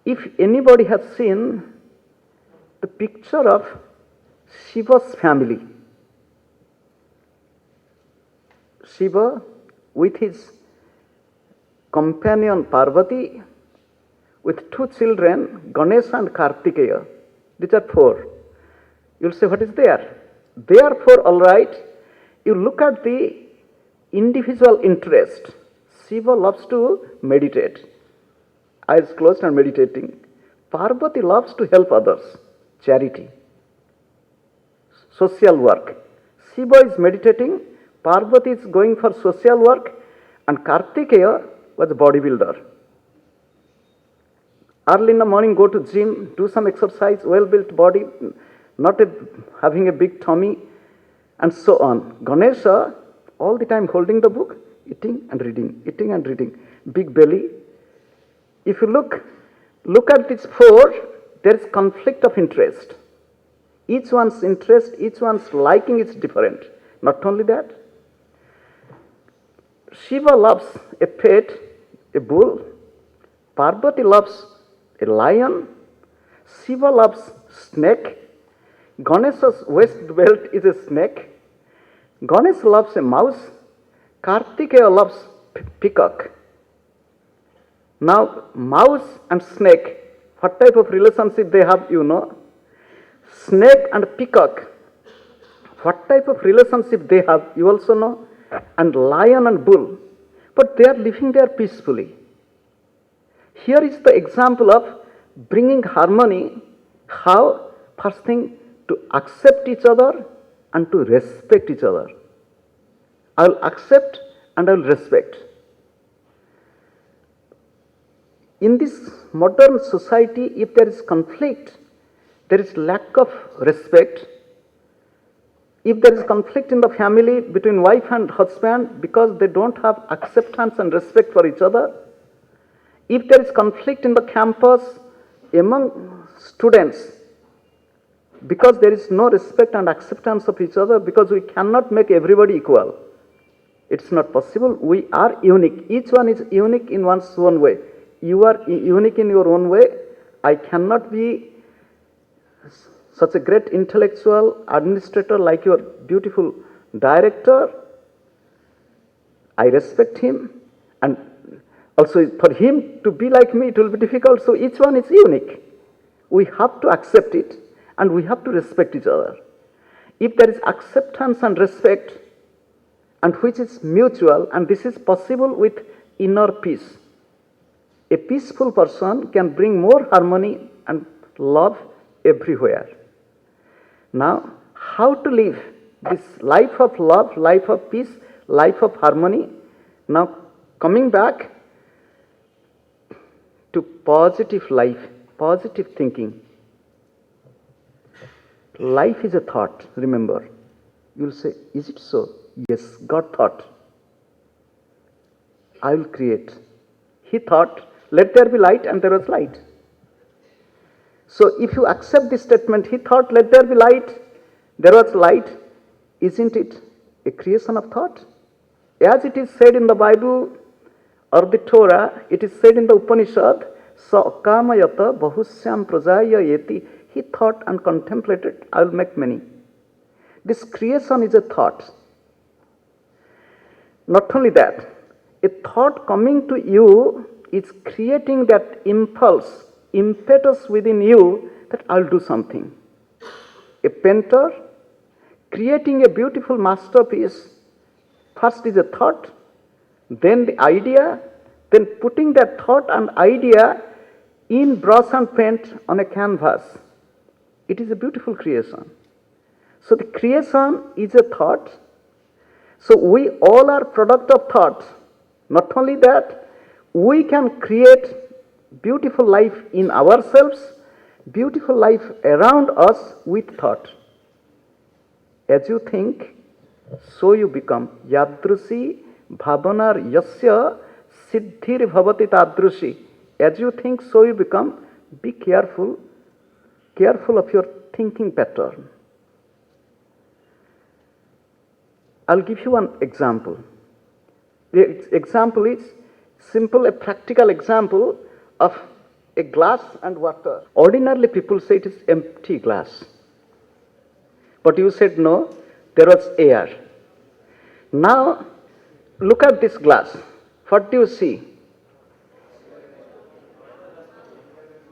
If anybody has seen the picture of Shiva's family, Shiva with his companion Parvati, with two children, Ganesha and Kartikeya. These are four. You'll say, what is there? Therefore, all right, you look at the individual interest. Shiva loves to meditate, eyes closed and meditating. Parvati loves to help others, charity, social work. Shiva is meditating, Parvati is going for social work, and Kartikeya was a bodybuilder. Early in the morning, go to gym, do some exercise, well-built body, not having a big tummy, and so on. Ganesha, all the time holding the book, eating and reading, big belly. If you look at these four, there is conflict of interest. Each one's interest, each one's liking is different. Not only that, Shiva loves a pet, a bull. Parvati loves a lion. Shiva loves snake. Ganesha's waist belt is a snake. Ganesha loves a mouse. Kartikeya loves peacock. Now, mouse and snake, what type of relationship they have, you know. Snake and peacock, what type of relationship they have, you also know. And lion and bull, but they are living there peacefully. Here is the example of bringing harmony. How? First thing, to accept each other and to respect each other. I will accept and I will respect. In this modern society, if there is conflict, there is lack of respect. If there is conflict in the family between wife and husband because they don't have acceptance and respect for each other, if there is conflict in the campus among students because there is no respect and acceptance of each other, because we cannot make everybody equal. It's not possible. We are unique. Each one is unique in one's own way. You are unique in your own way. I cannot be such a great intellectual administrator like your beautiful director. I respect him, and also for him to be like me, it will be difficult. So each one is unique. We have to accept it and we have to respect each other. If there is acceptance and respect, and which is mutual, and this is possible with inner peace, a peaceful person can bring more harmony and love everywhere. Now, how to live this life of love, life of peace, life of harmony? Now, coming back to positive life, positive thinking. Life is a thought, remember. You'll say, is it so? Yes, God thought, I will create. He thought, let there be light, and there was light. So if you accept this statement, he thought, let there be light, there was light, isn't it a creation of thought? As it is said in the Bible or the Torah, it is said in the Upanishad, Sa akamayata bahusyam prajaya yeti. He thought and contemplated, I will make many. This creation is a thought. Not only that, a thought coming to you is creating that impulse, impetus within you that I'll do something. A painter creating a beautiful masterpiece, first is a thought, then the idea, then putting that thought and idea in brush and paint on a canvas. It is a beautiful creation. So the creation is a thought. So we all are product of thought. Not only that, we can create beautiful life in ourselves, beautiful life around us with thought. As you think, so you become. Yadrushi bhavanar yasya siddhir bhavati tadrushi. As you think, so you become. Be careful of your thinking pattern. I'll give you one example. The example is simple, a practical example of a glass and water. Ordinarily people say it is empty glass. But you said no, there was air. Now, look at this glass. What do you see?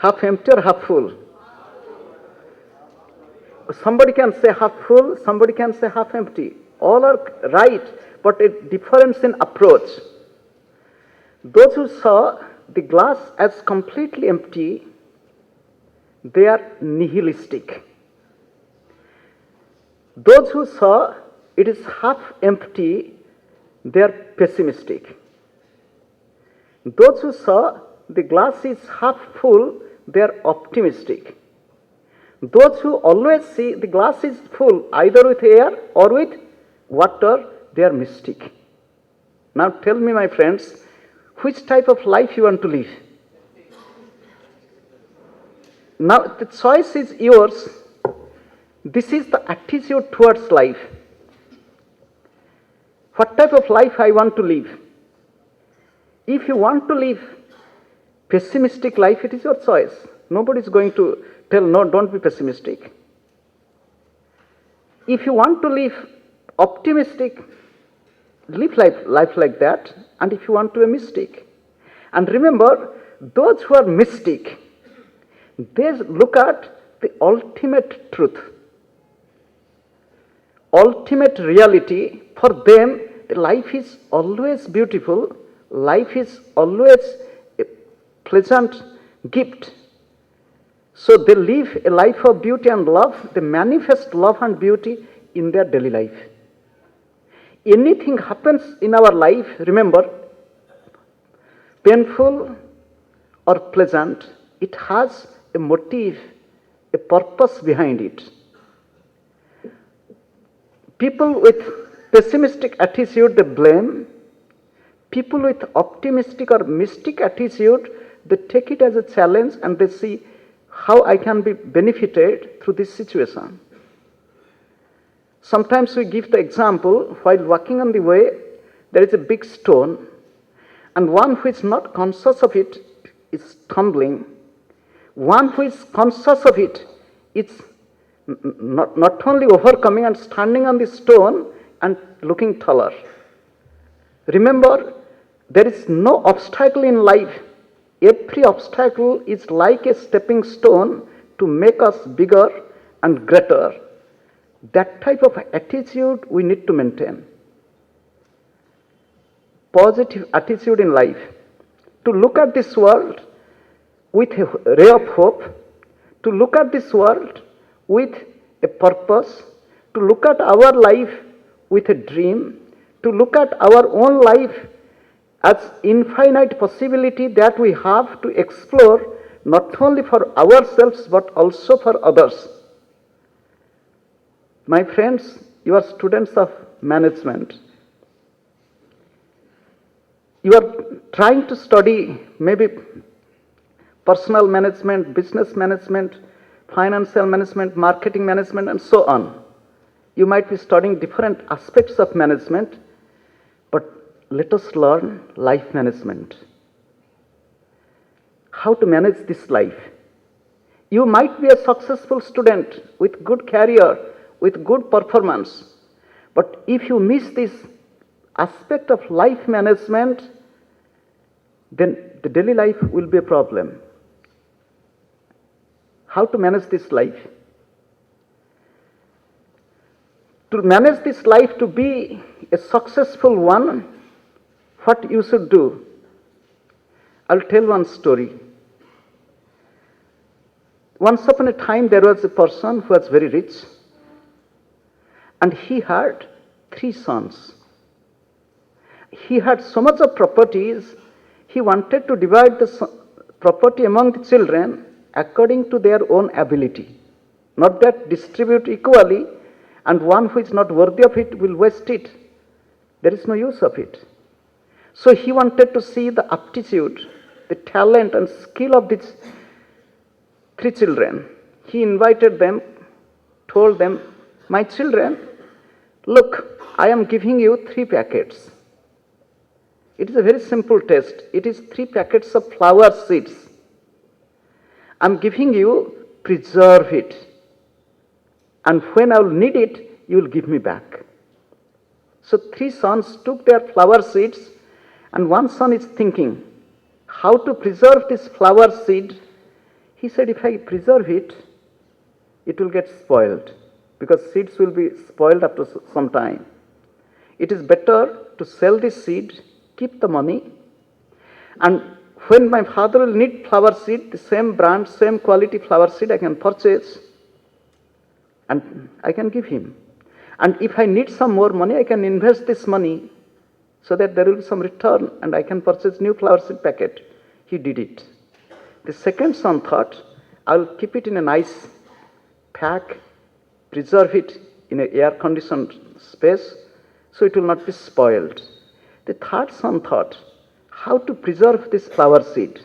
Half empty or half full? Somebody can say half full, somebody can say half empty. All are right, but a difference in approach. Those who saw the glass as completely empty, they are nihilistic. Those who saw it is half empty, they are pessimistic. Those who saw the glass is half full, they are optimistic. Those who always see the glass is full, either with air or with water, they are mystic. Now tell me, my friends, which type of life you want to live? Now the choice is yours. This is the attitude towards life. What type of life I want to live? If you want to live pessimistic life, it is your choice. Nobody is going to tell, no, don't be pessimistic. If you want to live optimistic, live life like that. And if you want to be mystic. And remember, those who are mystic, they look at the ultimate truth. Ultimate reality. For them, life is always beautiful. Life is always a pleasant gift. So they live a life of beauty and love. They manifest love and beauty in their daily life. Anything happens in our life, remember, painful or pleasant, it has a motive, a purpose behind it. People with pessimistic attitude, they blame. People with optimistic or mystic attitude, they take it as a challenge and they see how I can be benefited through this situation. Sometimes we give the example, while walking on the way, there is a big stone, and one who is not conscious of it is tumbling. One who is conscious of it is not only overcoming and standing on the stone and looking taller. Remember, there is no obstacle in life. Every obstacle is like a stepping stone to make us bigger and greater. That type of attitude we need to maintain. Positive attitude in life. To look at this world with a ray of hope, to look at this world with a purpose, to look at our life with a dream, to look at our own life as infinite possibility that we have to explore, not only for ourselves but also for others. My friends, you are students of management. You are trying to study maybe personal management, business management, financial management, marketing management, and so on. You might be studying different aspects of management, but let us learn life management. How to manage this life. You might be a successful student with good career, with good performance, but if you miss this aspect of life management, then the daily life will be a problem. How to manage this life? To manage this life, to be a successful one, what you should do? I'll tell one story. Once upon a time, there was a person who was very rich, and he had 3 sons. He had so much of properties, he wanted to divide the property among the children according to their own ability. Not that distribute equally, and one who is not worthy of it will waste it. There is no use of it. So he wanted to see the aptitude, the talent and skill of these 3 children. He invited them, told them, my children, look, I am giving you 3 packets. It is a very simple test. It is 3 packets of flower seeds. I'm giving you, preserve it. And when I will need it, you will give me back. So 3 sons took their flower seeds, and one son is thinking how to preserve this flower seed. He said, if I preserve it, it will get spoiled, because seeds will be spoiled after some time. It is better to sell this seed, keep the money, and when my father will need flower seed, the same brand, same quality flower seed I can purchase and I can give him. And if I need some more money, I can invest this money so that there will be some return and I can purchase new flower seed packet. He did it. The second son thought, I will keep it in a nice pack, preserve it in an air-conditioned space so it will not be spoiled. The third son thought, how to preserve this flower seed.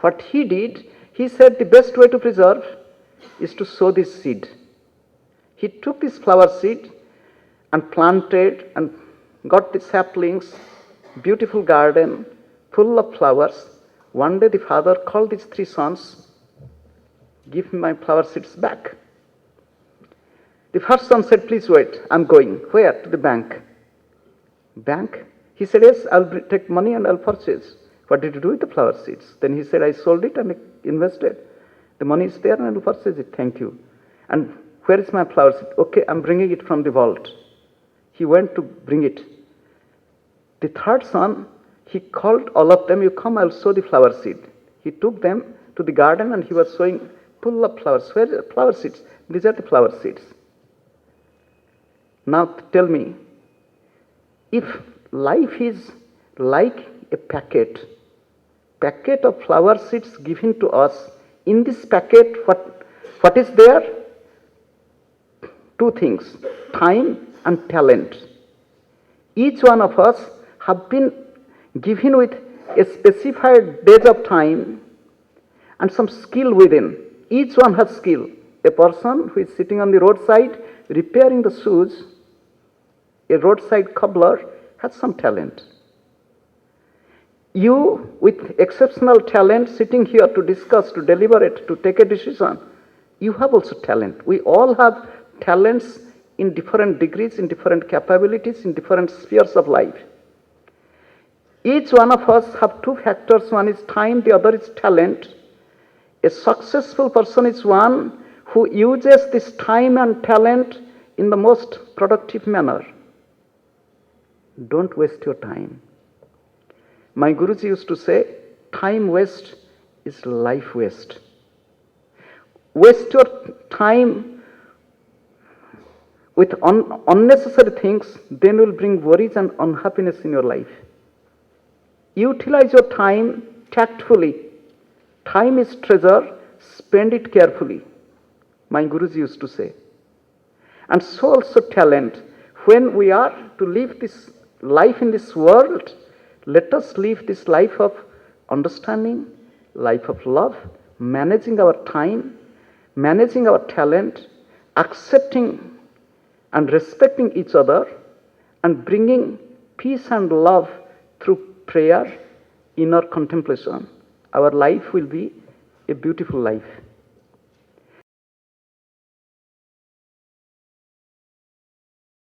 What he did, he said the best way to preserve is to sow this seed. He took this flower seed and planted and got the saplings, beautiful garden, full of flowers. One day the father called his 3 sons, give me my flower seeds back. The first son said, please wait, I'm going. Where? To the bank. Bank? He said, yes, I'll take money and I'll purchase. What did you do with the flower seeds? Then he said, I sold it and invested. The money is there and I'll purchase it. Thank you. And where is my flower seed? Okay, I'm bringing it from the vault. He went to bring it. The third son, he called all of them, you come, I'll sow the flower seed. He took them to the garden and he was sowing full of flowers. Where are the flower seeds? These are the flower seeds. Now tell me, if life is like a packet of flower seeds given to us, in this packet, what is there? 2 things, time and talent. Each one of us have been given with a specified days of time and some skill within. Each one has skill. A person who is sitting on the roadside repairing the shoes, a roadside cobbler, has some talent. You, with exceptional talent, sitting here to discuss, to deliberate, to take a decision, you have also talent. We all have talents in different degrees, in different capabilities, in different spheres of life. Each one of us have 2 factors. One is time, the other is talent. A successful person is one who uses this time and talent in the most productive manner. Don't waste your time. My Guruji used to say, time waste is life waste. Waste your time with unnecessary things, then will bring worries and unhappiness in your life. Utilize your time tactfully. Time is treasure, spend it carefully. My Guruji used to say. And so also talent. When we are to live this life in this world, let us live this life of understanding, life of love, managing our time, managing our talent, accepting and respecting each other, and bringing peace and love through prayer, inner contemplation. Our life will be a beautiful life.